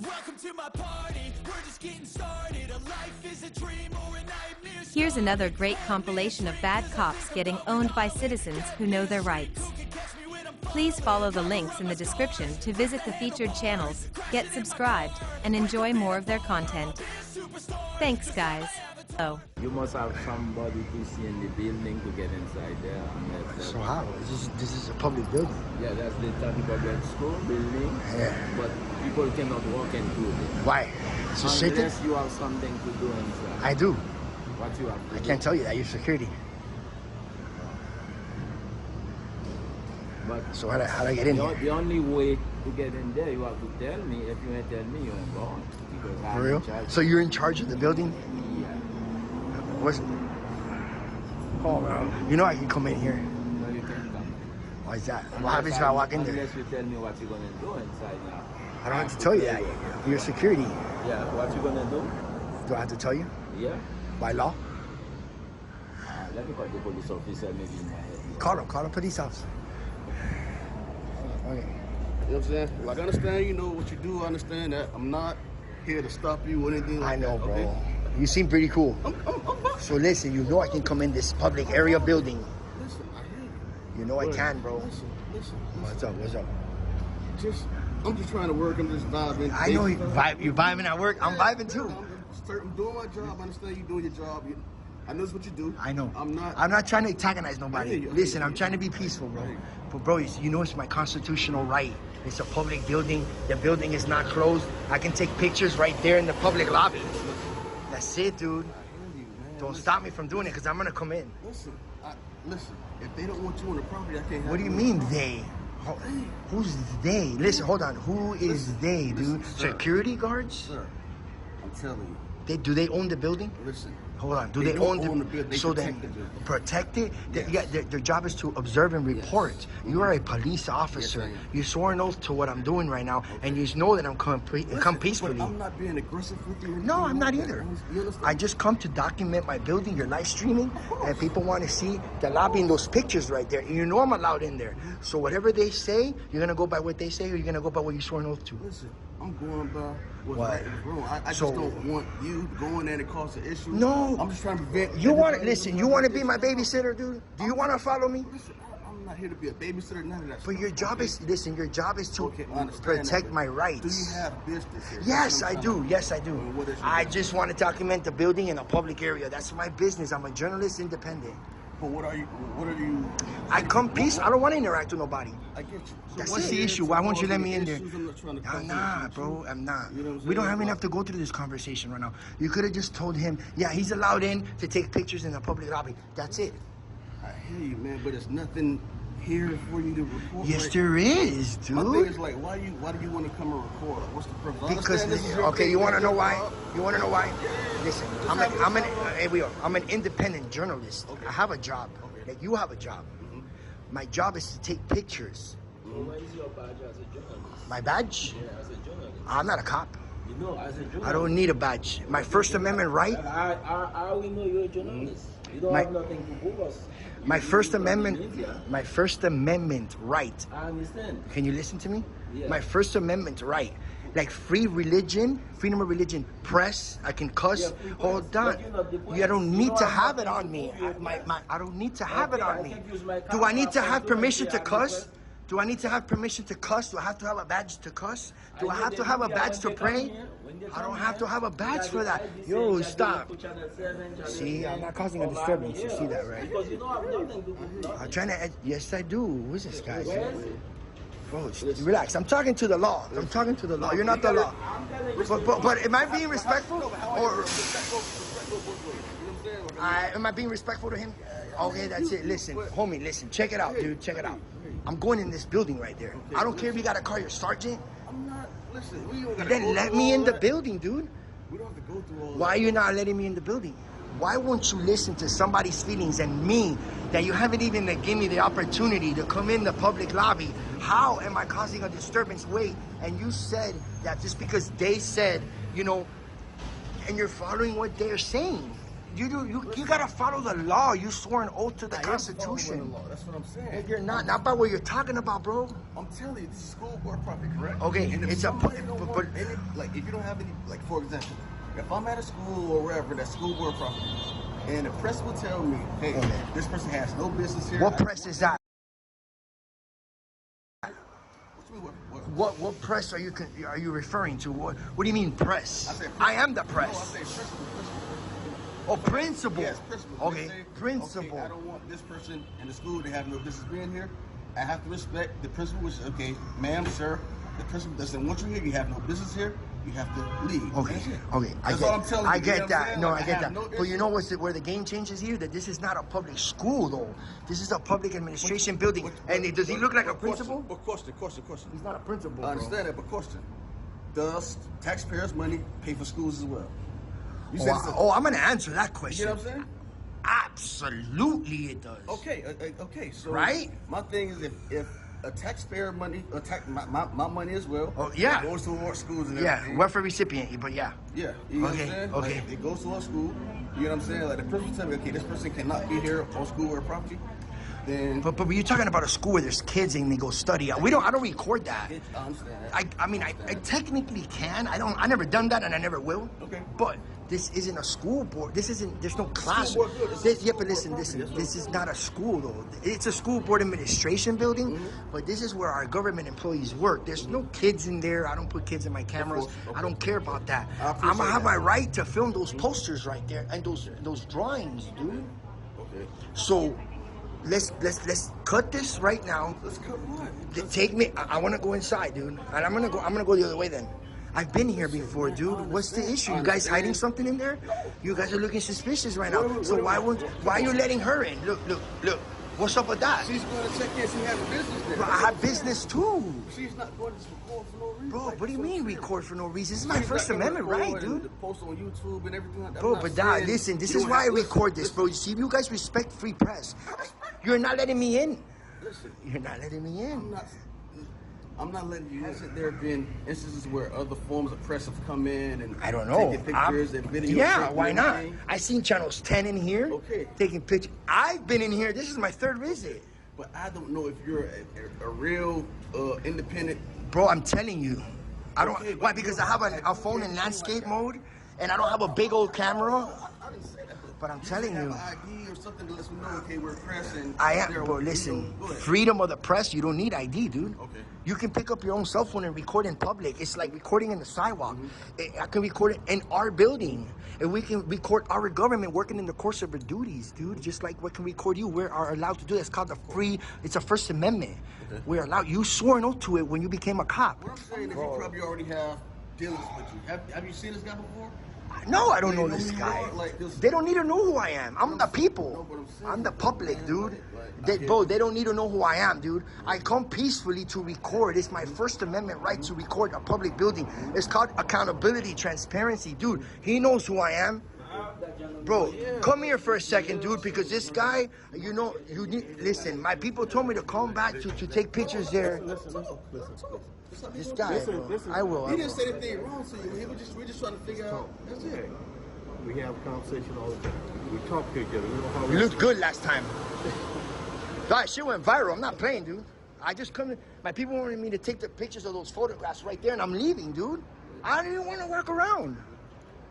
Welcome to my party, we're just getting started. A life is a dream or a nightmare. Here's another great compilation of bad cops getting owned by citizens who know their rights. Please follow the links in the description to visit the featured channels, get subscribed, and enjoy more of their content. Thanks, guys. Oh. You must have somebody to see in the building to get inside there. So how? This is a public building. Yeah, that's the Tati Public School building. Yeah. But people cannot walk into it. Why? It's a shit. Unless you have something to do inside. I do. What you have to I do? can't tell you that. You're security. But so how do I get in here? The only way to get in there, you have to tell me. If you ain't tell me, you ain't going. For real? So you're in charge of the building? Yeah. What's... Oh, bro. You know I can come in here. No, you can't come. Why is that? What happens if I walk in there? Unless you tell me what you're going to do inside now. I don't have to tell you that. You're security. Yeah, what you going to do? Do I have to tell you? Yeah. By law? Let me call the police officer maybe in my head. Call him police officer. Okay. You know what I'm saying? Like, I understand, you know what you do. I understand that. I'm not here to stop you or anything like that. I know, bro. Okay? You seem pretty cool. I'm so listen, you know I can come in this public area building. Listen, I hear you. You know I can, bro. Listen. What's up? I'm just trying to work. I'm just vibing. I know you're vibing at work. I'm vibing too. I'm doing my job. I understand you doing your job. I know what you do. I know. I'm not trying to antagonize nobody. Listen, I'm trying to be peaceful, bro. But bro, you know it's my constitutional right. It's a public building. The building is not closed. I can take pictures right there in the public lobby. That's it, dude. Don't stop me from doing it, because I'm gonna come in. Listen. If they don't want you on the property, I can't have What do you mean they? Who's they? Listen, hold on. Who is they, dude? Security guards? Sir, I'm telling you. Do they own the building? Listen. Hold on. Do they own the building? So then protect it? Yes. Yeah, their job is to observe and report. Yes. You are a police officer. Yes, you swore an oath to what I'm doing right now, and you know that I'm come peacefully. But I'm not being aggressive with you. No, I'm not either. I just come to document my building. You're live streaming, and people want to see the lobby and those pictures right there. And you know I'm allowed in there. So whatever they say, you're gonna go by what they say, or you're gonna go by what you swore an oath to. Listen, I'm going by what's right and wrong. I just don't want you going there and cause an issue. No, I'm just trying to prevent. You want to listen? You want to be my babysitter, dude? Do you want to follow me? Listen, I'm not here to be a babysitter. None of that. But your job is Your job is to protect my rights. Do you have business here? Yes, I do. Yes, I do. I just want to document the building in a public area. That's my business. I'm a journalist, independent. But what are you? I come peace. I don't want to interact with nobody. I get you. That's the issue. Why won't you let me in there? I'm not, bro. I'm not. We don't have enough to go through this conversation right now. You could have just told him, yeah, he's allowed in to take pictures in the public lobby. That's it. I hear you, man, but there's nothing here for you to record. Yes, there is, dude. My thing is like, why do you want to come and record? What's the purpose? Because okay, you want to know why? You want to know why? Listen, I'm an independent journalist. Okay. I have a job. Okay. Like you have a job. Mm-hmm. My job is to take pictures. Mm-hmm. What is your badge as a journalist? My badge? Yeah, as a journalist. I'm not a cop. You know, as a journalist. I don't need a badge. My First Amendment right. How we know you're a journalist? You don't have nothing to prove us. My First Amendment right. I understand. Can you listen to me? Yeah. My First Amendment right. Like freedom of religion, press, I can cuss. Yeah, hold on. I don't need to have it on me. I don't need to have it on me. Do I need to have permission to cuss? Do I need to have permission to cuss? Do I have to have a badge to cuss? Do I have to have a badge to pray? I don't have to have a badge for that. Yo, stop. See, I'm not causing a disturbance. You see that, right? I'm trying to... Yes, I do. Who's this guy? Bro, relax. I'm talking to the law. I'm talking to the law. You're not the law. But am I being respectful? Or... am I being respectful to him? Okay, that's it. Listen, homie, listen. Check it out, dude. Check it out. I'm going in this building right there. I don't care if you got to call your sergeant. I'm not. Listen, we don't gotta Then let me in the building, dude. We don't have to go through all that. Why are you not letting me in the building? Why won't you listen to somebody's feelings and me that you haven't even given me the opportunity to come in the public lobby? How am I causing a disturbance? Wait, and you said that just because they said, you know, and you're following what they're saying. You gotta follow the law. You swore an oath to the Constitution. The law. That's what I'm saying. You're not by what you're talking about, bro. I'm telling you, this is school board property, correct? Okay, and if it's like if you don't have any, like for example, if I'm at a school or wherever that's school board property, and the principal tell me, hey, this person has no business here. What press is that? What press are you referring to? What do you mean press? I am the press. No, I say principal. Oh, principal. Yes, principal. Okay, principal. Okay, I don't want this person in the school to have no business being here. I have to respect the principal, which is, okay, ma'am, sir, the principal doesn't want you here. You have no business here. You have to leave. Okay, That's all I'm telling you. I get that. No, like, I get that. No, but you know where the game changes here? That this is not a public school, though. This is a public administration building. And does he look like a principal? But question. He's not a principal, I understand that, but question. Does taxpayers' money pay for schools as well? You said I'm going to answer that question. You know what I'm saying? Absolutely it does. Okay. So right? My thing is if a taxpayer money, my money as well. Oh yeah. It goes to our schools and Yeah, everything. welfare recipient, but yeah. Yeah. You know what I'm saying? Okay. Like, it goes to our school. You know what I'm saying? Like the person tell me, okay, this person cannot be here on school or property. Then. But you're talking about a school where there's kids and they go study. I don't record that. I understand that. I technically can. I never done that and I never will. Okay. But this isn't a school board. There's no class. But listen. This is not a school though. It's a school board administration building, but this is where our government employees work. There's no kids in there. I don't put kids in my cameras. I don't care about that. I'm gonna have my right to film those posters right there and those drawings, dude. Okay. So let's cut this right now. Let's cut what? Take me. I want to go inside, dude. And I'm gonna go the other way then. I've been here before, dude. What's the issue? You guys hiding something in there? You guys are looking suspicious right now. So why are you letting her in? Look. What's up with that? She's going to check in. She has a business there. Bro, I have business too. She's not going to record for no reason. Bro, what do you mean record for no reason? This is my First Amendment right, dude. Post on YouTube and everything like that. Bro, but listen, this is why I record this, bro. You see, you guys respect free press. You're not letting me in. Listen. You're not letting me in. I'm not letting you. Hasn't there been instances where other forms of press have come in and I don't know. taking pictures and videos? Yeah, why not? I seen channels 10 in here. Okay. Taking pictures. I've been in here. This is my third visit. But I don't know if you're a real independent. Bro, I'm telling you. I don't. Okay, why? Because I have a phone in landscape mode, and I don't have a big old camera. I didn't say that. But I'm telling you. ID or something to let me know. Okay, we're press and. I am. Bro, listen. Freedom of the press. You don't need ID, dude. Okay. You can pick up your own cell phone and record in public. It's like recording in the sidewalk. I can record it in our building. And we can record our government working in the course of their duties, dude. Just like we can record you. We are allowed to do that. It's called it's a First Amendment. Okay. We're allowed. You swore an oath to it when you became a cop. What I'm saying is you probably already have dealings with you. Have you seen this guy before? No, I don't know this guy. They don't need to know who I am. I'm the people. I'm the public, dude. They don't need to know who I am, dude. I come peacefully to record. It's my First Amendment right to record a public building. It's called accountability, transparency, dude. He knows who I am. Bro, come here for a second, dude, because this guy, listen, my people told me to come back to take pictures there. Listen. This guy, I will. He didn't say anything wrong to you. We're just trying to figure out. That's it. We have a conversation all the time. We talk to each other. We know how you looked good last time. That shit went viral. I'm not playing, dude. I just come. My people wanted me to take the pictures of those photographs right there, and I'm leaving, dude. I don't even want to walk around.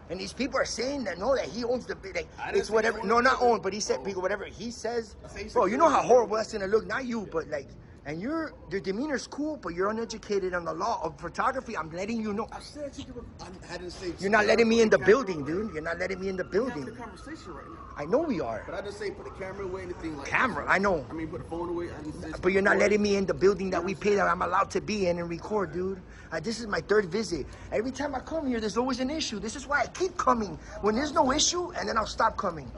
And these people are saying that he owns the like it's whatever. No, not own, but he said because whatever he says. Bro, you know how horrible that's gonna look. Not you, but like. And your demeanor's cool, but you're uneducated on the law of photography. I'm letting you know. I said I didn't say. You're not letting me in the building, dude. You're not letting me in the building. We're having a conversation right now. I know we are. But I didn't say put the camera away, anything like camera, that. I know. I mean, put the phone away. I didn't say. But you're not letting me in the building that we pay that I'm allowed to be in and record, dude. This is my third visit. Every time I come here, there's always an issue. This is why I keep coming. When there's no issue, and then I'll stop coming.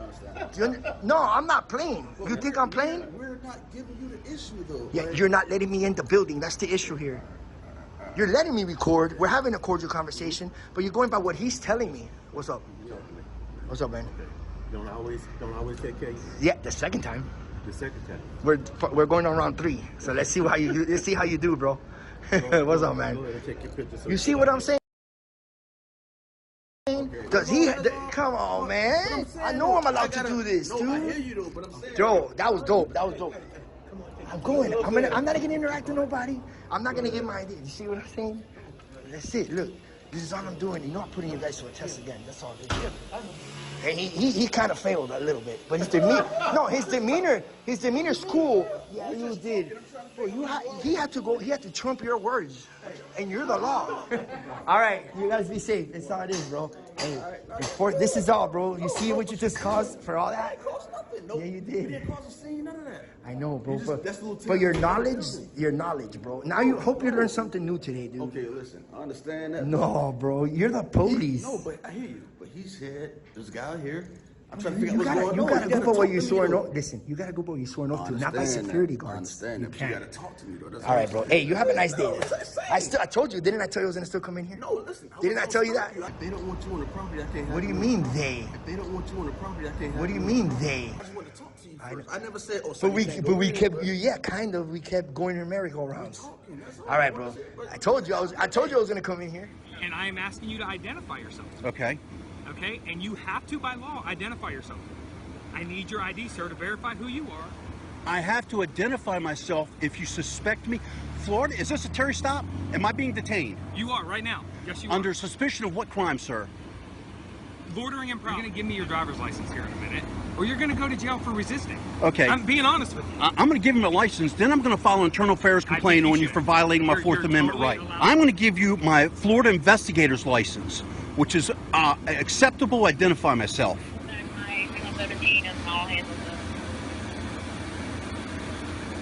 No, I'm not playing. You think I'm playing? We're not giving you the issue, though. Yeah, you're not letting me in the building. That's the issue here. You're letting me record. We're having a cordial conversation, but you're going by what he's telling me. What's up? What's up, man? Don't always take care of you. Yeah, the second time. The second time. We're going on round 3. So let's see how you do. Let's see how you do, bro. What's up, man? Go ahead and take your picture. You see what I'm saying? Does he? Come on, man. I know I'm allowed to do this, dude. I hear you though, but I'm saying. Bro, that was dope. That was dope. I'm going. I'm not gonna interact with nobody. I'm not gonna give my idea. You see what I'm saying? That's it. Look, this is all I'm doing. You know, I'm putting you guys to a test again. That's all it is. And he kind of failed a little bit, but his demeanor's cool. Yeah, you did. Bro, he had to trump your words, and you're the law. All right, you guys be safe. That's all it is, bro. Hey, this is all, bro. You see what you just caused for all that? Yeah, you did. You didn't cause a scene, none of that. I know, bro, but your knowledge, bro. Now you hope you learned something new today, dude. Okay, listen, I understand that. No, bro, you're the police. No, but I hear you. But he said, there's a guy here. I'm trying to figure out what's going on. You gotta go by what you swore oath. Listen, you gotta go by what you swore oath to, not by security guards. I understand that, but you gotta talk to me, though. All right, bro. Hey, you have a nice day. I told you, didn't I tell you I was gonna still come in here? No, listen. Didn't I tell you that? If they don't want you on the property, I can't have What do you mean they? If they don't want you on the property, I can't have What do you mean they? I just want to talk to you first. I never said, oh, But we kept going in merry-go-rounds. All right, bro. I told you I was gonna come in here. And I am asking you to identify yourself. Okay. Okay? And you have to, by law, identify yourself. I need your ID, sir, to verify who you are. I have to identify myself if you suspect me. Florida, is this a Terry stop? Am I being detained? You are, right now. Yes, you are. Under suspicion of what crime, sir? Loitering and prowling. You're going to give me your driver's license here in a minute, or you're going to go to jail for resisting. Okay. I'm being honest with you. I'm going to give him a license, then I'm going to file an internal affairs complaint on you for violating my Fourth Amendment right. I'm going to give you my Florida investigator's license, which is acceptable to identify myself.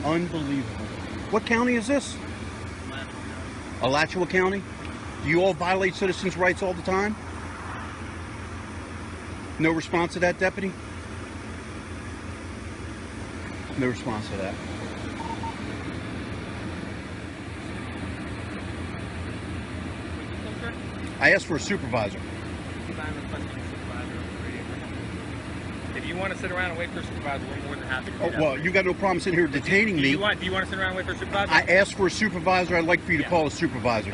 Unbelievable. What county is this? Alachua County? Do you all violate citizens' rights all the time? No response to that, deputy? No response to that. I asked for a supervisor. If you want to sit around and wait for a supervisor, we're more than happy to do that. Well, you got no problem sitting here detaining me. Do you want to sit around and wait for a supervisor? I asked for a supervisor. I'd like for you to call a supervisor.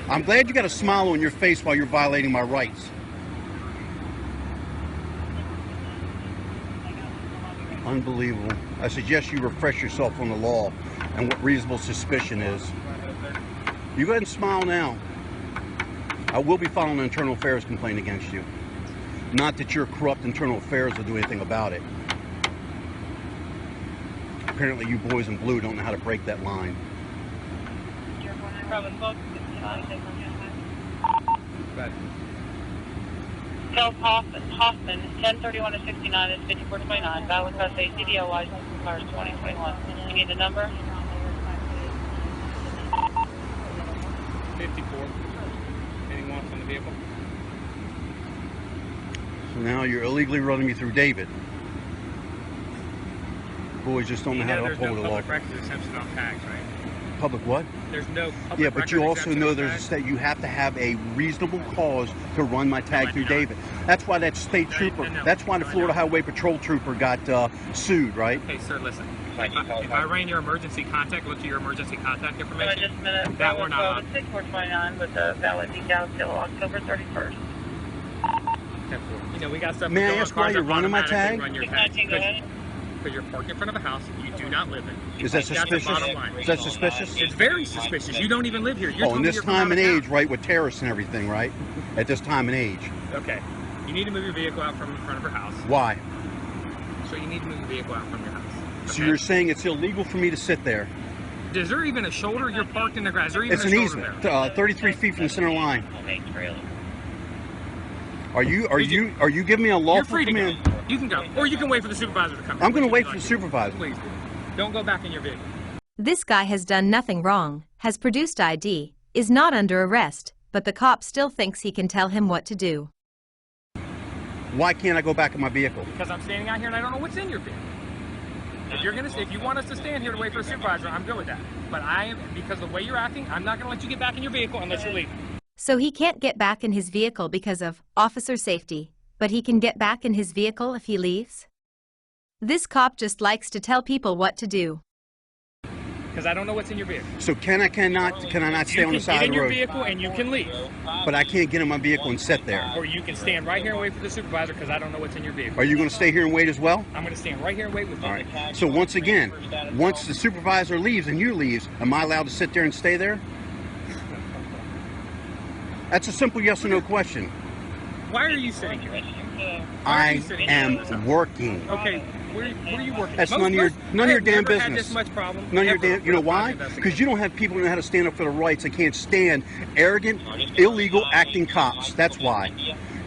I'm glad you got a smile on your face while you're violating my rights. Unbelievable. I suggest you refresh yourself on the law and what reasonable suspicion is. You go ahead and smile now. I will be filing an internal affairs complaint against you. Not that your corrupt internal affairs will do anything about it. Apparently you boys in blue don't know how to break that line. Phil Hoffman, 1031 to 69 is 5429. Valid Class A CDL license expires 2021. You need the number? 54. Anything wants on the vehicle? So now you're illegally running me through David. Boys just don't know how to uphold the law. There's no public record exemption on tags, right? Public what? There's no public Yeah, but you also know there's a tags. state, you have to have a reasonable cause to run my tag through David. That's why that state trooper, that's why the Florida Highway Patrol trooper got sued, right? Okay, sir, listen. If I ran your emergency contact, look at your emergency contact information, Just a minute. that we're not on. 6429 with a valid decal till October 31st. You know, we got stuff. May I ask why you're running my tag? Go ahead. Because you're parked in front of a house you do not live in. Is that That's the suspicious? bottom line. Is that suspicious? It's very suspicious. You don't even live here. You're Oh, in telling me this you're from time and out of age, town. right, with terrorists and everything, right? At this time and age. Okay. You need to move your vehicle out from in front of your house. Why? So you need to move your vehicle out from your house. So Okay? you're saying it's illegal for me to sit there? Is there even a shoulder? You're parked in the grass. Is there even It's a an shoulder easement, there? 33 feet from the center line. Okay, trailer. Are you giving me a You're lawful free to go. command? You can go. Or you can wait for the supervisor to come. I'm going to wait Which for the would you supervisor. like? Please. Don't go back in your vehicle. This guy has done nothing wrong, has produced ID, is not under arrest, but the cop still thinks he can tell him what to do. Why can't I go back in my vehicle? Because I'm standing out here and I don't know what's in your vehicle. If you want us to stand here to wait for a supervisor, I'm good with that. But because of the way you're acting, I'm not going to let you get back in your vehicle unless you're leaving. So he can't get back in his vehicle because of officer safety, but he can get back in his vehicle if he leaves? This cop just likes to tell people what to do. Because I don't know what's in your vehicle. So can I not stay on the side of the road? You can get in your vehicle and you can leave. But I can't get in my vehicle and sit there. Or you can stand right here and wait for the supervisor because I don't know what's in your vehicle. Are you going to stay here and wait as well? I'm going to stand right here and wait with you. All right. So once again, once the supervisor leaves and you leaves, am I allowed to sit there and stay there? That's a simple yes or no question. Why are you sitting here? I am working. Okay, where are you working? That's none of your damn business. Had this much problem. None of your damn. You know why? Because you don't have people who know how to stand up for their rights and can't stand arrogant, illegal acting cops. That's why.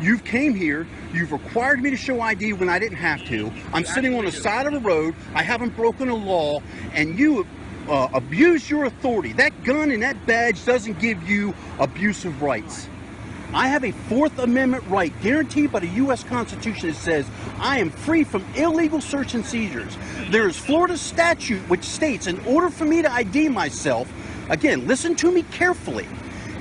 You've came here. You've required me to show ID when I didn't have to. I'm sitting on the side of the road. I haven't broken a law, and you abused your authority. That gun and that badge doesn't give you abusive rights. I have a Fourth Amendment right guaranteed by the U.S. Constitution that says I am free from illegal search and seizures. There is Florida statute which states in order for me to ID myself, again, listen to me carefully,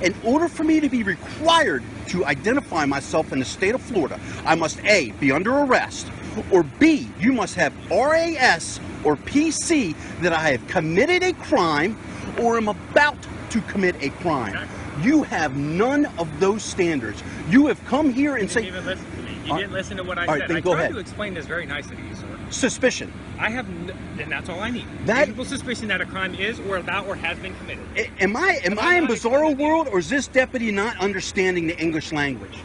in order for me to be required to identify myself in the state of Florida, I must A, be under arrest, or B, you must have RAS or PC that I have committed a crime or am about to commit a crime. You have none of those standards. You have come here and say... You didn't even listen to me. You didn't listen to what I said. All right, then go ahead. I tried to explain this very nicely to you, sir. Suspicion. I have... And that's all I need. That... Reasonable suspicion that a crime is or about or has been committed. Am I in bizarro world, or is this deputy not understanding the English language?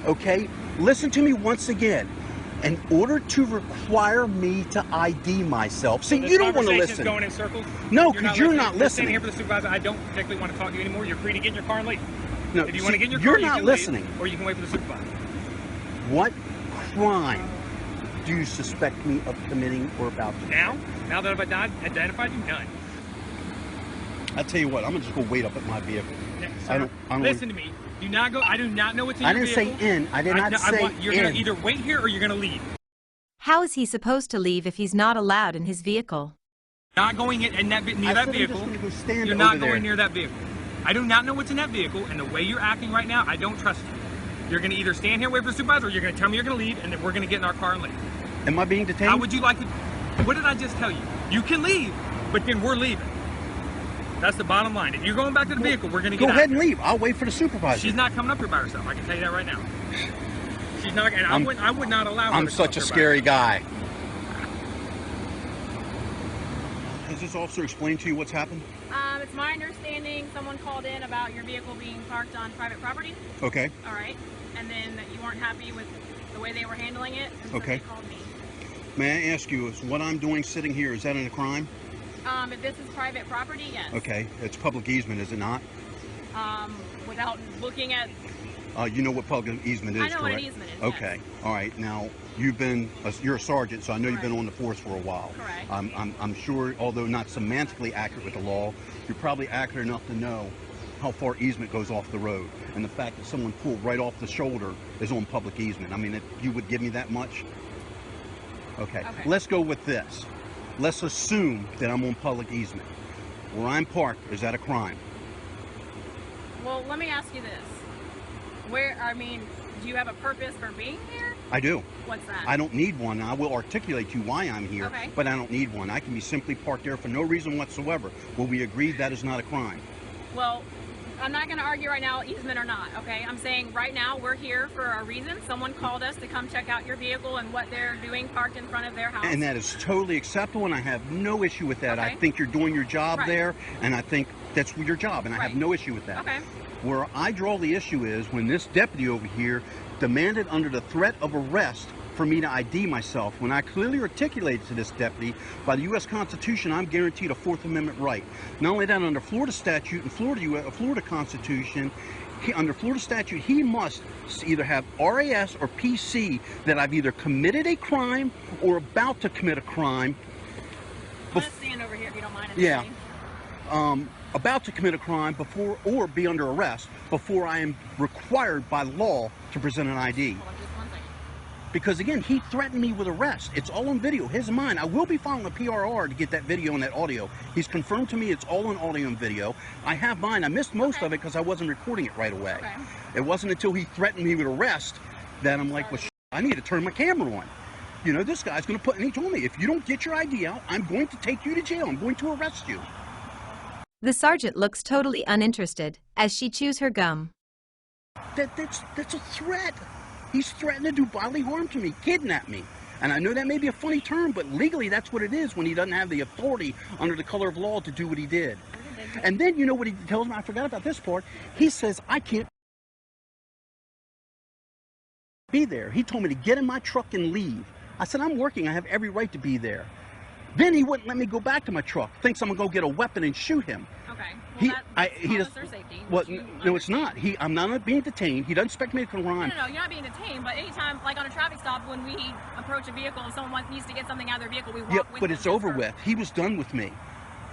Okay? Listen to me once again. In order to require me to ID myself. See, you don't want to listen. Going in circles? No, because you're not listening. You're standing here for the supervisor. I don't particularly want to talk to you anymore. You're free to get in your car and leave. No, if you want to get in your car, you're not listening. Leave, or you can wait for the supervisor. What crime do you suspect me of committing or about to? Now that I've identified you, none. I'll tell you what. I'm gonna just go wait up at my vehicle. Yeah, sir, I don't listen to me. Do not go. I do not know what's in your vehicle. I didn't say in. I did not say in. You're going to either wait here or you're going to leave. How is he supposed to leave if he's not allowed in his vehicle? Not going in that near that vehicle. You're not going near that vehicle. I do not know what's in that vehicle, and the way you're acting right now, I don't trust you. You're going to either stand here, wait for the supervisor, or you're going to tell me you're going to leave, and then we're going to get in our car and leave. Am I being detained? How would you like to? What did I just tell you? You can leave, but then we're leaving. That's the bottom line. If you're going back to the vehicle, we're going to get out. Go ahead and leave. I'll wait for the supervisor. She's not coming up here by herself. I can tell you that right now. She's not, and I would not allow her. I'm such a scary guy. Has this officer explained to you what's happened? It's my understanding someone called in about your vehicle being parked on private property. Okay. All right. And then that you weren't happy with the way they were handling it. And so okay. They called me. May I ask you, is what I'm doing sitting here, is that a crime? If this is private property, yes. Okay. It's public easement, is it not? Without looking at... you know what public easement is, I know correct? what an easement is, okay. Yes. All right. Now, you're a sergeant, so I know Correct. You've been on the force for a while. Correct. I'm sure, although not semantically accurate with the law, you're probably accurate enough to know how far easement goes off the road. And the fact that someone pulled right off the shoulder is on public easement. I mean, you would give me that much? Okay. Let's go with this. Let's assume that I'm on public easement. Where I'm parked, is that a crime? Well, let me ask you this. Do you have a purpose for being here? I do. What's that? I don't need one. I will articulate to you why I'm here, okay. But I don't need one. I can be simply parked there for no reason whatsoever. Will we agree that is not a crime? Well, I'm not going to argue right now, easement or not, okay? I'm saying right now we're here for a reason. Someone called us to come check out your vehicle and what they're doing parked in front of their house. And that is totally acceptable, and I have no issue with that. Okay. I think you're doing your job right. there, and I think that's your job, and I have no issue with that. Okay. Where I draw the issue is when this deputy over here demanded under the threat of arrest for me to ID myself, when I clearly articulated to this deputy, by the U.S. Constitution, I'm guaranteed a Fourth Amendment right. Not only that, under Florida statute and Florida Constitution, under Florida statute, he must either have RAS or PC that I've either committed a crime or about to commit a crime. I'm going to stand over here if you don't mind. Yeah. About to commit a crime before or be under arrest before I am required by law to present an ID. Hold on just 1 second. Because again, he threatened me with arrest. It's all on video, his and mine. I will be filing a PRR to get that video and that audio. He's confirmed to me it's all on audio and video. I have mine. I missed most of it because I wasn't recording it right away. Okay. It wasn't until he threatened me with arrest that I'm like, well, I need to turn my camera on. You know, this guy's going to put, and he told me, if you don't get your ID out, I'm going to take you to jail. I'm going to arrest you. The sergeant looks totally uninterested as she chews her gum. That's a threat. He's threatening to do bodily harm to me, kidnap me. And I know that may be a funny term, but legally that's what it is when he doesn't have the authority under the color of law to do what he did. And then you know what he tells me? I forgot about this part. He says, I can't be there. He told me to get in my truck and leave. I said, I'm working. I have every right to be there. Then he wouldn't let me go back to my truck. Thinks I'm going to go get a weapon and shoot him. Okay. Well, that's officer safety. Well, no, it's not. I'm not being detained. He doesn't expect me to come run. No, you're not being detained, but anytime, like on a traffic stop, when we approach a vehicle and someone needs to get something out of their vehicle, we walk with them. But it's over with. He was done with me.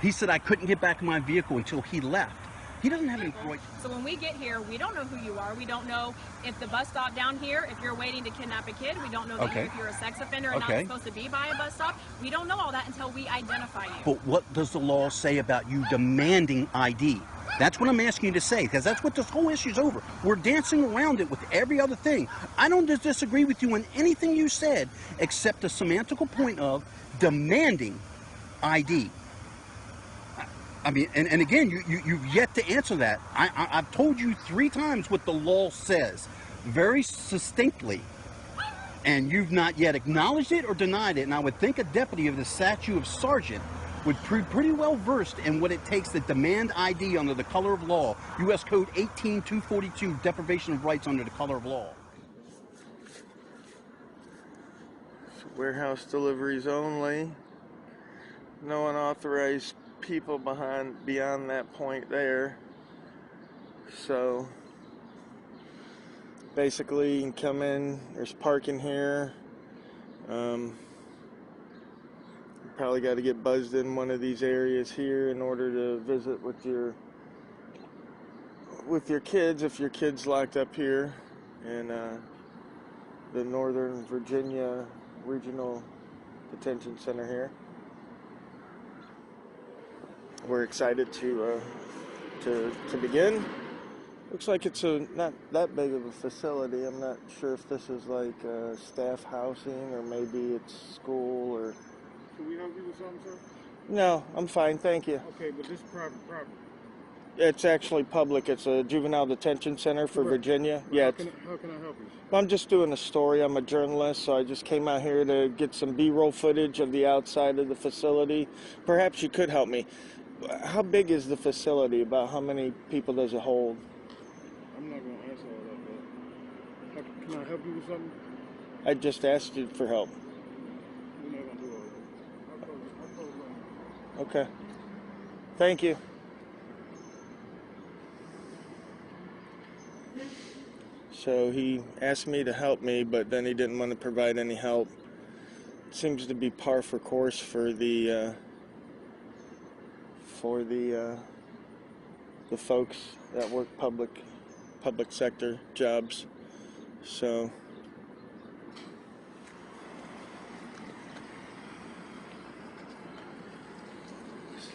He said I couldn't get back in my vehicle until he left. He doesn't have any right. So when we get here, we don't know who you are. We don't know if the bus stop down here, if you're waiting to kidnap a kid. We don't know if you're a sex offender and not supposed to be by a bus stop. We don't know all that until we identify you. But what does the law say about you demanding ID? That's what I'm asking you to say, because that's what this whole issue's over. We're dancing around it with every other thing. I don't disagree with you on anything you said, except the semantical point of demanding ID. I mean, and again, you've yet to answer that. I've told you 3 times what the law says, very succinctly, and you've not yet acknowledged it or denied it. And I would think a deputy of the statute of sergeant would be pretty well versed in what it takes to demand ID under the color of law. U.S. Code 18242, deprivation of rights under the color of law. Warehouse deliveries only. No unauthorized people beyond that point there. So basically you can come in, there's parking here. You probably got to get buzzed in one of these areas here in order to visit with your kids, if your kid's locked up here in the Northern Virginia Regional Detention Center here. We're excited to begin. Looks like it's not that big of a facility. I'm not sure if this is like staff housing or maybe it's school or. Can we help you with something, sir? No, I'm fine, thank you. Okay, but this private property. It's actually public. It's a juvenile detention center for Virginia. Yeah. How can I help you? Well, I'm just doing a story. I'm a journalist, so I just came out here to get some B-roll footage of the outside of the facility. Perhaps you could help me. How big is the facility? About how many people does it hold? I'm not going to answer all that, but can I help you with something? I just asked you for help. We're not going to do all that. I'll close. Okay. Thank you. So he asked me to help me, but then he didn't want to provide any help. Seems to be par for course for the folks that work public sector jobs. So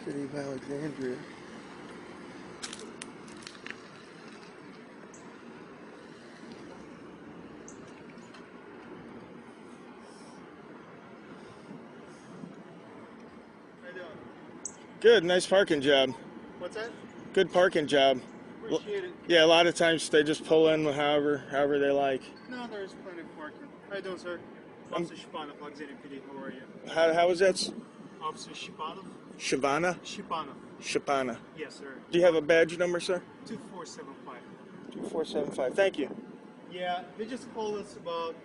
City of Alexandria. Good, nice parking job. What's that? Good parking job. Appreciate it. Yeah, a lot of times they just pull in however they like. No, there's plenty of parking. How you doing, sir? Officer Shipanov, Alexandria PD. How are you? How is that? Officer Shipanov. Shivana? Shipanov. Shipana. Yes, sir. Do you have a badge number, sir? 2475. 2475. Thank you. Yeah, they just called us about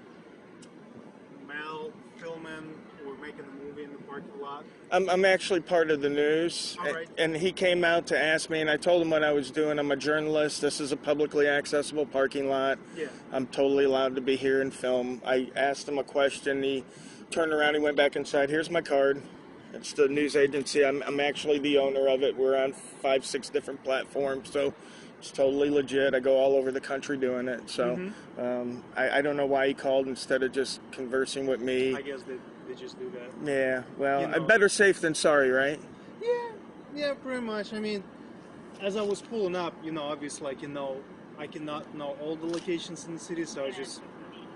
Mal filming or making a movie in the parking lot. I'm actually part of the news, right. And he came out to ask me, and I told him what I was doing. I'm a journalist. This is a publicly accessible parking lot. Yeah. I'm totally allowed to be here and film. I asked him a question. He turned around. He went back inside. Here's my card. It's the news agency. I'm actually the owner of it. We're on 5-6 different platforms, so it's totally legit. I go all over the country doing it. So I don't know why he called instead of just conversing with me. I guess they just do that. Yeah, well, You know. better safe than sorry, right? Yeah, pretty much. I mean, as I was pulling up, obviously, I cannot know all the locations in the city, so I just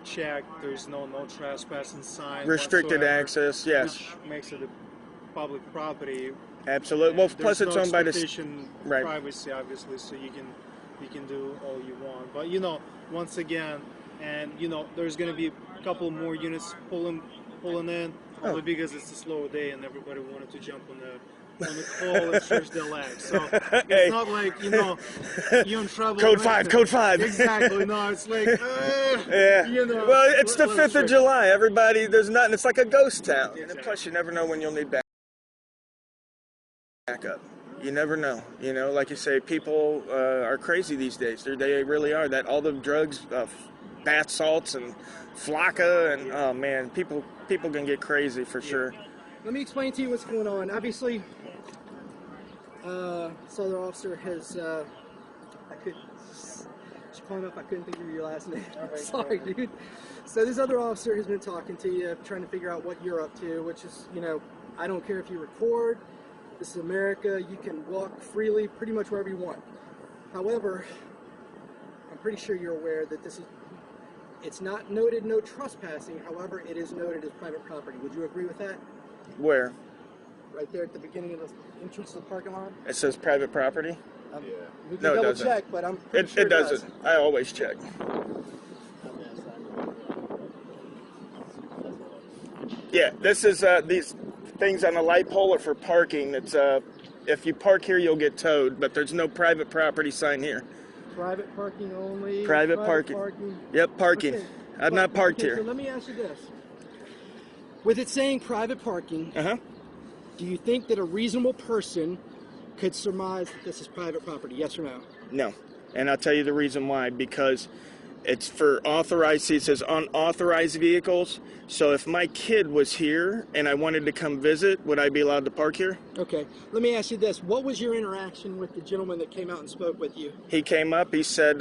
checked. There's no trespassing sign. Restricted whatsoever, access, yes. Which makes it a public property. Absolutely. Well, plus there's it's no owned by the privacy, obviously, so you can do all you want. But you know, once again, and you know, there's going to be a couple more units pulling in, only because it's a slow day and everybody wanted to jump on the call and stretch their legs. So it's not like, you know, you're in trouble. Code 5, code 5. Exactly. No, it's like, yeah. You know. Well, it's the 5th of July. Everybody, there's nothing. It's like a ghost town. Exactly. And plus, you never know when you'll need backup. You never know. You know, like you say, people are crazy these days. They really are. That all the drugs, bath salts and flocka, and oh man, people can get crazy for sure. Let me explain to you what's going on. Obviously, this other officer has, just calling up, I couldn't think of your last name. Right, sorry, dude. So this other officer has been talking to you, trying to figure out what you're up to, which is, you know, I don't care if you record. This is America. You can walk freely pretty much wherever you want. However, I'm pretty sure you're aware that it's not noted no trespassing. However, it is noted as private property. Would you agree with that? Where? Right there at the beginning of the entrance to the parking lot. It says private property? We can no, double it doesn't. check, but I'm pretty sure it doesn't. I always check. Yeah, this is these things on the light pole are for parking. It's if you park here, you'll get towed, but there's no private property sign here. Private parking only. Private parking. Yep, parking. Okay. I'm not parked here. So let me ask you this. With it saying private parking, do you think that a reasonable person could surmise that this is private property? Yes or no? No. And I'll tell you the reason why. Because it's for authorized, it says unauthorized vehicles. So if my kid was here and I wanted to come visit, would I be allowed to park here? Okay. Let me ask you this. What was your interaction with the gentleman that came out and spoke with you? He came up, he said,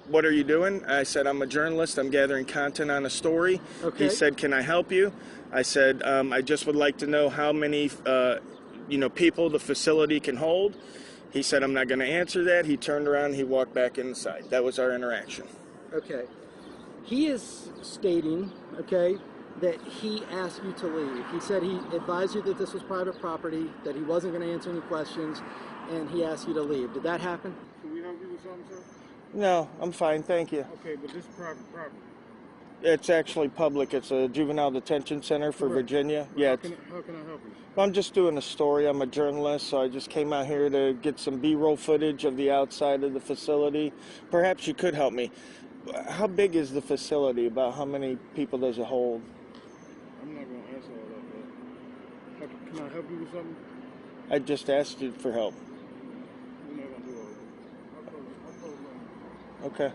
what are you doing? I said, I'm a journalist. I'm gathering content on a story. Okay. He said, can I help you? I said, I just would like to know how many, people the facility can hold. He said, I'm not going to answer that. He turned around, he walked back inside. That was our interaction. Okay. He is stating, okay, that he asked you to leave. He said he advised you that this was private property, that he wasn't going to answer any questions, and he asked you to leave. Did that happen? Can we help you with something, sir? No, I'm fine, thank you. Okay, but this is private property. It's actually public. It's a juvenile detention center for Virginia. Yeah. How can I help you? Well, I'm just doing a story. I'm a journalist, so I just came out here to get some B-roll footage of the outside of the facility. Perhaps you could help me. How big is the facility? About how many people does it hold? I'm not going to answer all that, but can I help you with something? I just asked you for help. We're not going to do all that. Okay.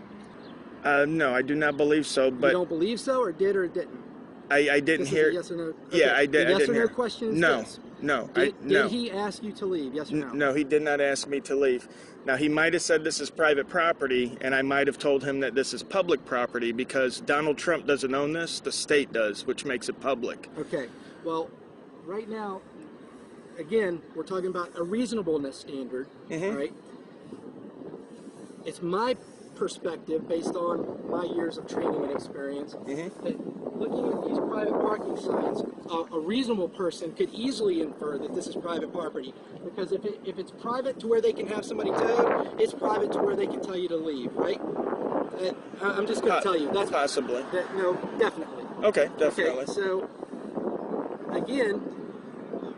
No, I do not believe so. But you don't believe so, or did or didn't? I didn't this hear. Is a yes or no? Okay. Yeah, I did. The yes or no hear. question is no, this. no. Did he ask you to leave? Yes or no? No, he did not ask me to leave. Now, he might have said this is private property, and I might have told him that this is public property because Donald Trump doesn't own this. The state does, which makes it public. Okay. Well, right now, again, we're talking about a reasonableness standard, right? It's my perspective, based on my years of training and experience, that looking at these private parking signs, a reasonable person could easily infer that this is private property. Because if it's private to where they can have somebody towed, it's private to where they can tell you to leave, right? I'm just going to tell you. That's possibly. No, definitely. Okay, definitely. Okay, so, again,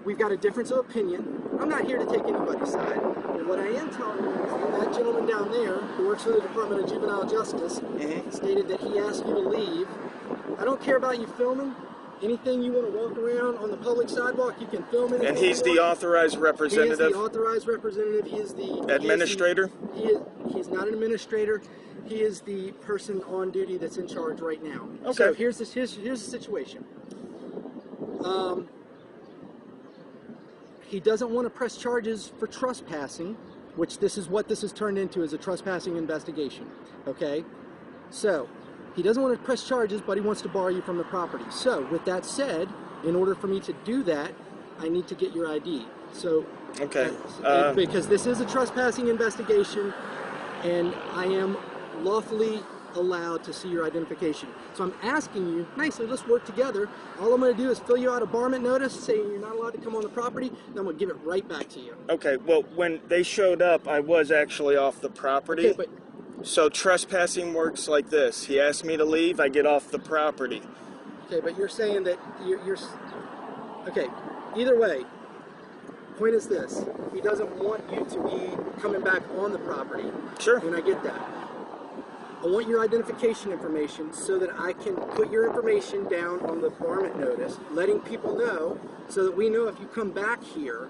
we've got a difference of opinion. I'm not here to take anybody's side. And what I am telling you is that gentleman down there, who works for the Department of Juvenile Justice, stated that he asked you to leave. I don't care about you filming. Anything you want to walk around on the public sidewalk, you can film it. And he's the authorized representative? He is the authorized representative. He is the... Administrator? He's not an administrator. He is the person on duty that's in charge right now. Okay. So here's the situation. He doesn't want to press charges for trespassing, which this is what this has turned into, is a trespassing investigation, okay? So, he doesn't want to press charges, but he wants to bar you from the property. So, with that said, in order for me to do that, I need to get your ID. So, okay. Because this is a trespassing investigation, and I am lawfully allowed to see your identification. So I'm asking you nicely, let's work together. All I'm going to do is fill you out a barment notice saying you're not allowed to come on the property, then I'm going to give it right back to you. Okay, well, when they showed up, I was actually off the property. Okay, but so trespassing works like this. He asked me to leave, I get off the property. okay, but you're saying that you're okay, either way, point is this. He doesn't want you to be coming back on the property. Sure. And I get that. I want your identification information so that I can put your information down on the varmint notice, letting people know so that we know if you come back here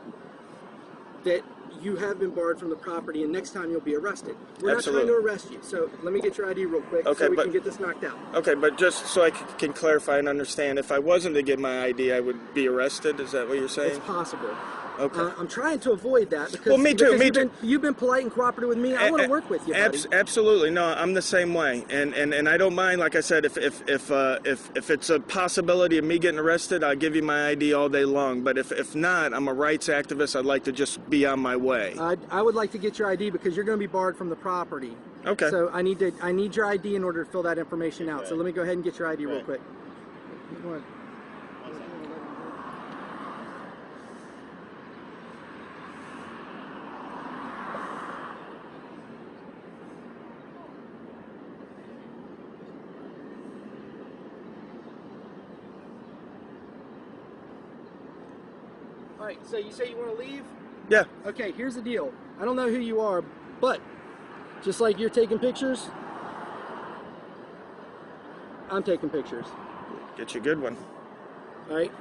that you have been barred from the property and next time you'll be arrested. We're Absolutely. not trying to arrest you. So let me get your ID real quick so we can get this knocked out. Okay, but just so I can clarify and understand, if I wasn't to get my ID, I would be arrested? Is that what you're saying? It's possible. Okay. I'm trying to avoid that because, well, me too. You've been polite and cooperative with me. I want to work with you, buddy. Absolutely. No, I'm the same way, and I don't mind. Like I said, if it's a possibility of me getting arrested, I'll give you my ID all day long. But if not, I'm a rights activist. I'd like to just be on my way. I would like to get your ID because you're going to be barred from the property. Okay. So I need your ID in order to fill that information out. So let me go ahead and get your ID real quick. Go ahead. All right, so you say you want to leave? Yeah. Okay, here's the deal. I don't know who you are, but just like you're taking pictures, I'm taking pictures. Get you a good one. All right.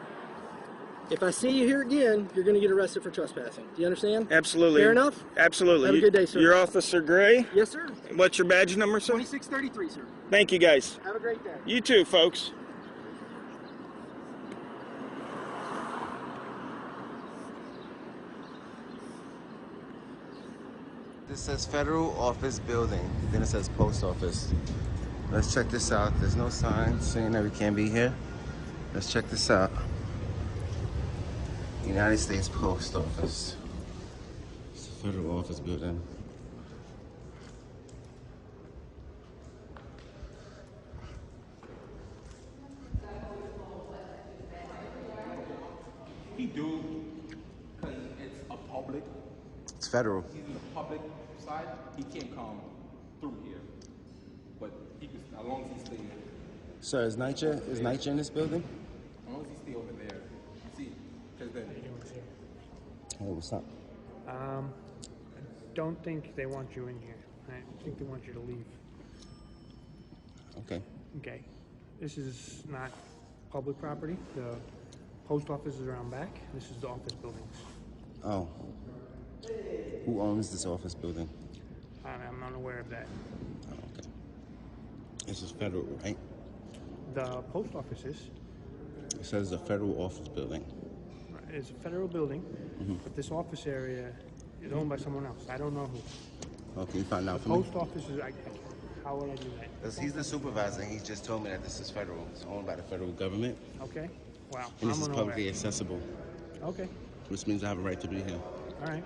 If I see you here again, you're going to get arrested for trespassing. Do you understand? Absolutely. Fair enough? Absolutely. Have a good day, sir. You're Officer Gray? Yes, sir. What's your badge number, sir? 2633, sir. Thank you, guys. Have a great day. You too, folks. This says Federal Office Building, then it says Post Office. Let's check this out. There's no sign saying that we can't be here. Let's check this out. United States Post Office. It's a Federal Office Building. He do, because it's a public. It's federal. He's in the public side. He can't come through here, but he can, as long as he stays. Sir, is NYCHA in this building? As long as he stay over there, you see, because then. Hey, what's up? I don't think they want you in here. I think they want you to leave. Okay. Okay. This is not public property. The post office is around back. This is the office buildings. Oh. Who owns this office building? I'm unaware of that. Oh, okay. This is federal, right? The post office is. It says the Federal Office Building. It's a federal building, but this office area is owned by someone else. I don't know who. Oh, can you find out The for me? post office is. How would I do that? Because he's the supervisor, and he just told me that this is federal. It's owned by the federal government. Okay. Wow. And this is unaware. publicly accessible. Okay. Which means I have a right to be here. All right.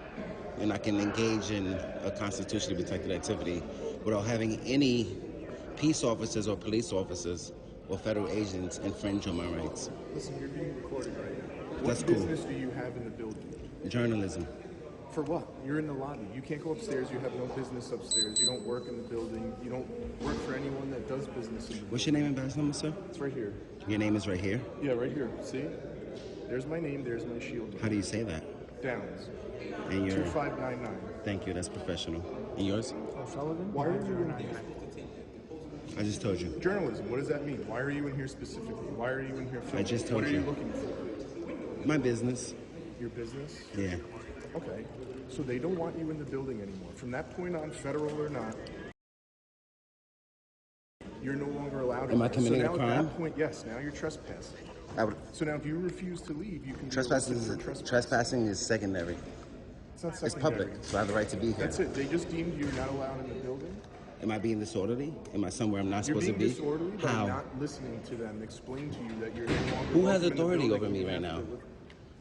And I can engage in a constitutionally protected activity without having any peace officers or police officers or federal agents infringe on my rights. Listen, you're being recorded right now. That's What cool. business do you have in the building? Journalism. For what? You're in the lobby. You can't go upstairs. You have no business upstairs. You don't work in the building. You don't work for anyone that does business in the building. What's your name and badge number, sir? It's right here. Your name is right here? Yeah, right here. See? There's my name. There's my shield. How do you say that? Downs. And your 2599. Thank you, that's professional. And yours? Sullivan? Why are you in here? I just told you. Journalism. What does that mean? Why are you in here specifically? Why are you in here filming? I just told What are you. you looking for? My business. Your business? Yeah. Okay. So they don't want you in the building anymore. From that point on, federal or not, you're no longer allowed. Am I committing a so now crime? At that point, yes. Now you're trespassing. So now, if you refuse to leave, you can. Trespassing is secondary. It's not It's secondary. public, so I have the right to be here. That's it. They just deemed you not allowed in the building. Am I being disorderly? Am I somewhere I'm not You're supposed being to be? disorderly by How? not listening to them explain to you that you're no longer. Who has welcome in the authority building over me and you right have now? to live-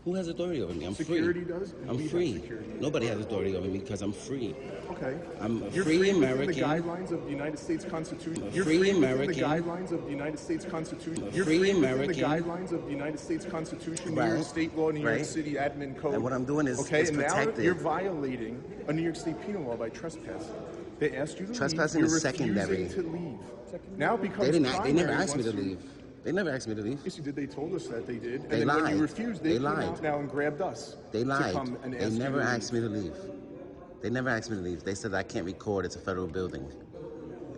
Who has authority over me? I'm Security free. does? I'm We have free. security. Nobody has authority over me because I'm free. Okay. I'm a You're free American. within the guidelines of the United States Constitution. I'm a You're free within American. the guidelines of the United States Constitution. I'm a You're free within American. the guidelines of the United States Constitution, New Right. York State law, New York Right. City admin code. And what I'm doing is okay, and protected. now you're violating a New York State penal law by trespassing. They asked you to Trespassing leave. You're is secondary. refusing to leave. Now it becomes They never primary asked me to once you- leave. They never asked me to leave. Yes, you did. They told us that they did. And They then when lied. you refused, They came lied. out now and grabbed us. They to lied. come and They ask you never to asked me leave. to leave. They never asked me to leave. They said I can't record. It's a federal building.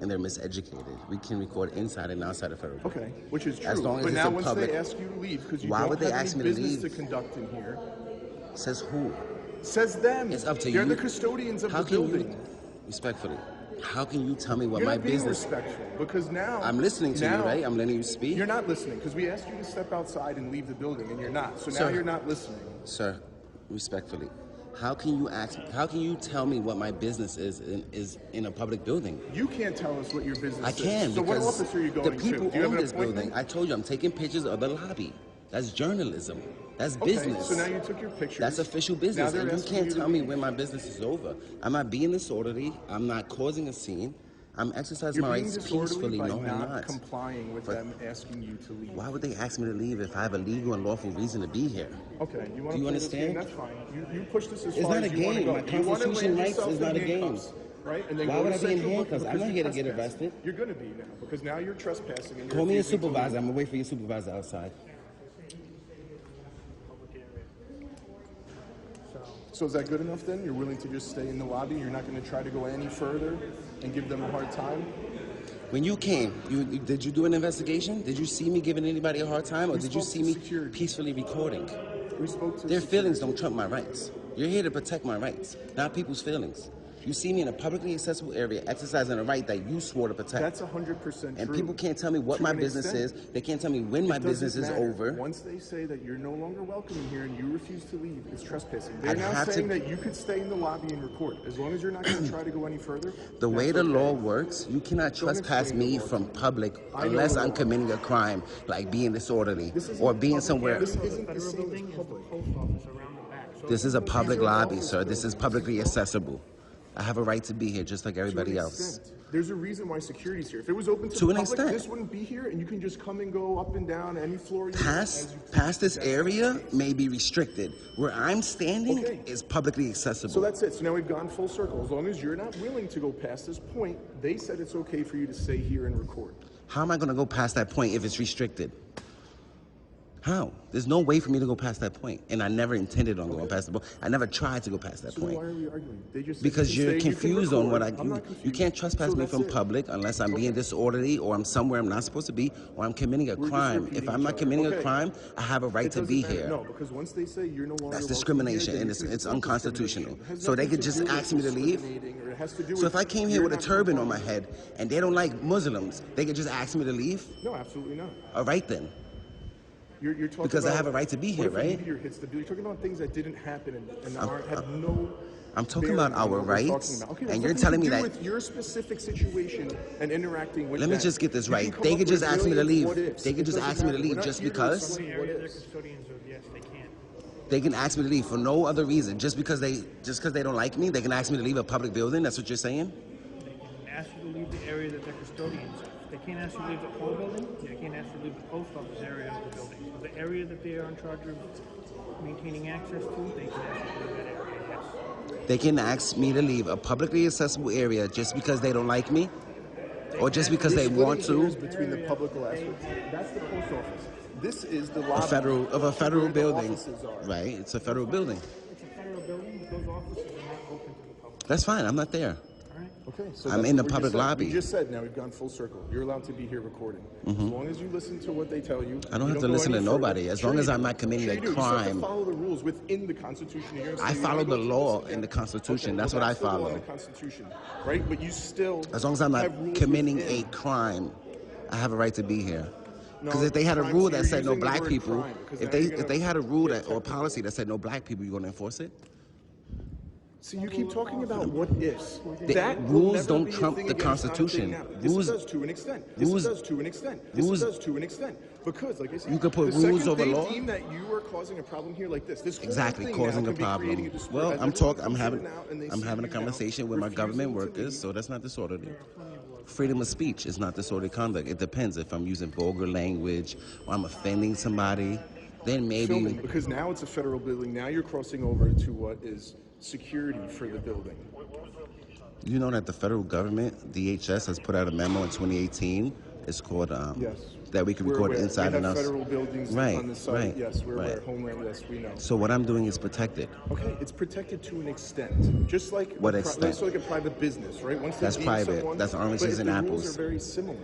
And they're miseducated. We can record inside and outside of federal building. Okay, which is true. As long as but it's now a once public. they ask you to leave because you Why don't would they have ask any me to business leave? to conduct in here. Says who? Says them. It's up to They're you. the custodians of How the can building. you, respectfully, how can you tell me what You're my not being business? respectful because now I'm listening to you, right? I'm letting you speak. You're not listening because we asked you to step outside and leave the building, and you're not. So now Sir. you're not listening. Sir, respectfully, how can you ask? How can you tell me what my business is in a public building? You can't tell us what your business I is. can So what because office are you going the people to? Do you have own an this appointment? building. I told you I'm taking pictures of the lobby. That's journalism. That's Okay, business. so now you took your pictures. That's official Now business, they're and you asking can't you to tell me leave. when my business is over. I'm not being disorderly. I'm not causing a scene. I'm exercising You're my being rights disorderly peacefully. by No, I'm not not. complying with them asking you to leave. Why would they ask me to leave if I have a legal and lawful reason to be here? Okay, you want Do to you play this game? understand? That's fine. You push this as It's far not as a you want to game. go. My You want to Constitution land rights yourself is not in a game. handcuffs, right? And then Why go would to I be in Central handcuffs? because I'm not you're here to get trespassing. arrested. You're going to be now because now you're trespassing. And you're Call me a refusing to supervisor. leave. I'm gonna wait for your supervisor outside. So is that good enough then? You're willing to just stay in the lobby? You're not going to try to go any further and give them a hard time? When you came, did you do an investigation? Did you see me giving anybody a hard time, or We did you spoke see to me security. peacefully recording? We spoke to Their security. feelings don't trump my rights. You're here to protect my rights, not people's feelings. You see me in a publicly accessible area exercising a right that you swore to protect. That's 100% And true. people can't tell me what To my an business extent. is. They can't tell me when my It business doesn't is matter. over. Once they say that you're no longer welcome in here and you refuse to leave, it's trespassing. They're I'd now have saying to- that you could stay in the lobby and record. As long as you're not going to try to go any further. The way that's the okay. law works, you cannot Don't trespass explain me the law. from public I know unless the I'm law. committing a crime, like being disorderly This isn't or being public. somewhere. This isn't the Federal same building as is the public. post office around the back. So This is a public These are lobby, office sir. This is buildings. publicly accessible. I have a right to be here just like To an everybody else. extent. There's a reason why security's here. If it was open to To the an public, extent. this wouldn't be here, and you can just come and go up and down any floor you want. Past this area may be restricted. Where I'm standing Okay. is publicly accessible. So that's it. So now we've gone full circle. As long as you're not willing to go past this point, they said it's okay for you to stay here and record. How am I going to go past that point if it's restricted? How? There's no way for me to go past that point. And I never intended on going past the point. I never tried to go past that So then point. why are we arguing? They just said Because you can you're stay, you can confused on what I record. I'm do. not You confused. can't trespass So me that's from it. public unless I'm being disorderly or I'm somewhere I'm not supposed to be or I'm committing a We're just crime. repeating If I'm each not other. committing a Okay. crime, I have a right It to doesn't be matter. here. No, because once they say you're no longer That's welcome discrimination, here, and then it's not unconstitutional. discrimination. It has So they nothing could to just do with ask me to leave. discriminating, or it has to do So if with I came here you're with a not turban on my complying. head and they don't like Muslims, they could just ask me to leave? No, absolutely not. All right then. You're talking Because I about have a right to be here, what if a right? meteor hits the building? You're talking about things that didn't happen and I'm- had no. I'm talking bearing about on our what we're rights, talking about. Okay, and that's you're nothing telling to me do that- with your specific situation and interacting with Let me them. just get this You can right. come They up could just with ask me to millions leave. what ifs. They could It just doesn't ask me to matter. leave We're not just here to because. explain The what area they're ifs. custodians of, yes, they can't. They can ask me to leave for no other reason. Just because they don't like me, they can ask me to leave a public building. That's what you're saying? They can ask you to leave the area that they're custodians of. They can't ask you to leave the whole building. They can't ask you to leave the post office area of the building. So the area that they are in charge of maintaining access to, they can ask you to leave that area, yes. They can ask me to leave a publicly accessible area just because they don't like me? Or just because they You're want splitting hairs to? between the public aspects. That's the post office. This is the lobby A federal where the building. offices are. Right, it's a federal building. It's a federal building, but those offices are not open to the public. That's fine, I'm not there. Okay, so I'm that's in the what we public just said. lobby. We just said now we've gone full circle. You're allowed to be here recording. As long as you listen to what they tell you. I don't you have to go listen to any further. nobody, as Sure long you as I'm do. not committing Sure a you do. You still have to crime. follow the rules within the Constitution. You're gonna say I you follow wanna the go to law this in the again. Constitution. Okay, That's well, what I the law in follow. the Constitution, right? But you still As long as I'm not have rules committing within. a crime, I have a right to be here. Because No, if they had a crime, rule so that you're said no using the black word people, crime, because if now they you're if they gonna had a rule get that or policy that said no black people, you gonna enforce it? So you keep talking about what ifs. Rules don't trump the Constitution. Rules does to an extent. This does to an extent. This does to an extent. Because, like I said, you could put rules over law. The second they deem that you are causing a problem here, like this exactly causing a problem. Well, I'm having a conversation with my government workers, so that's not disorderly. Freedom of speech is not disorderly conduct. It depends if I'm using vulgar language or I'm offending somebody. Then maybe filming, because now it's a federal building. Now you're crossing over to what is security for the building. You know that the federal government, DHS, has put out a memo in 2018. It's called yes. That we can record inside and outside. Federal buildings on the site. Right. Yes, we're aware. Homeland. Yes, we know. So what I'm doing is protected. Okay, it's protected to an extent. Just like what extent? Just like a private business, right? Once that's private. Someone, that's oranges and apples. The rules are very similar.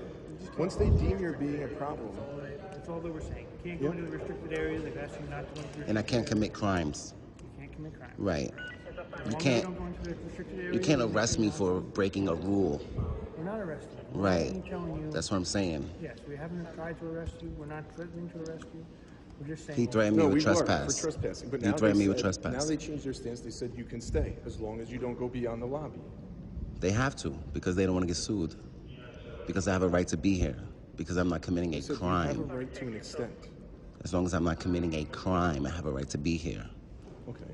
Once they deem you're being a problem. That's all they were saying. You can't go into the restricted area. They've asked you not to go into. And I can't commit crimes. You can't commit crimes. Right. You can't arrest me for breaking a rule. We're not arresting you. Right. That's what I'm saying. Yes, we haven't tried to arrest you. We're not threatening to arrest you. We're just saying. He threatened me with trespass. For trespassing. But he threatened me with trespass. Now they changed their stance. They said you can stay as long as you don't go beyond the lobby. They have to because they don't want to get sued. Because I have a right to be here. Because I'm not committing a crime. You have a right to an extent. As long as I'm not committing a crime, I have a right to be here. Okay.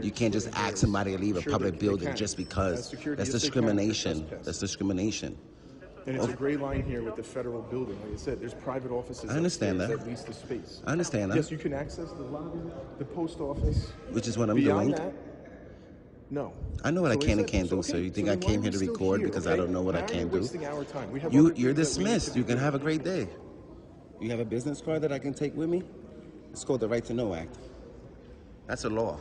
You can't just ask somebody to leave a public building just because. That's discrimination. That's discrimination. And it's a gray line here with the federal building. Like I said, there's private offices. I understand that. At least the space. I understand that. Yes, you can access the lobby, the post office. Which is what I'm Beyond doing. That, no. I know what I can and can't do, so you think I came here to record because I don't know what I can do? You're dismissed. You can have a great day. You have a business card that I can take with me? It's called the Right to Know Act. That's a law.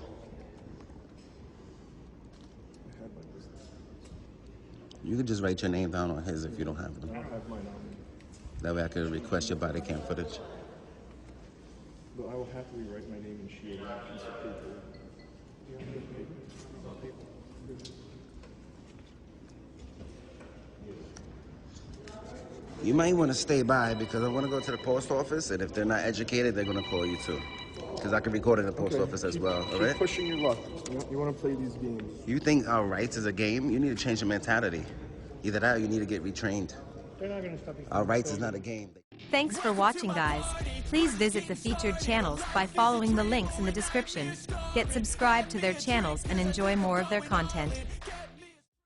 You could just write your name down on his if you don't have them. I don't have mine on me. That way I could request your body cam footage. But I will happily write my name and shield on a piece of paper. You might want to stay by because I want to go to the post office, and if they're not educated, they're going to call you too. Because I can record in the post office as well, all right? Keep pushing your luck. You want to play these games. You think our rights is a game? You need to change your mentality. Either that or you need to get retrained. They're not going to stop you. Our rights is not a game. Thanks for watching, guys. Please visit the featured channels by following the links in the description. Get subscribed to their channels and enjoy more of their content.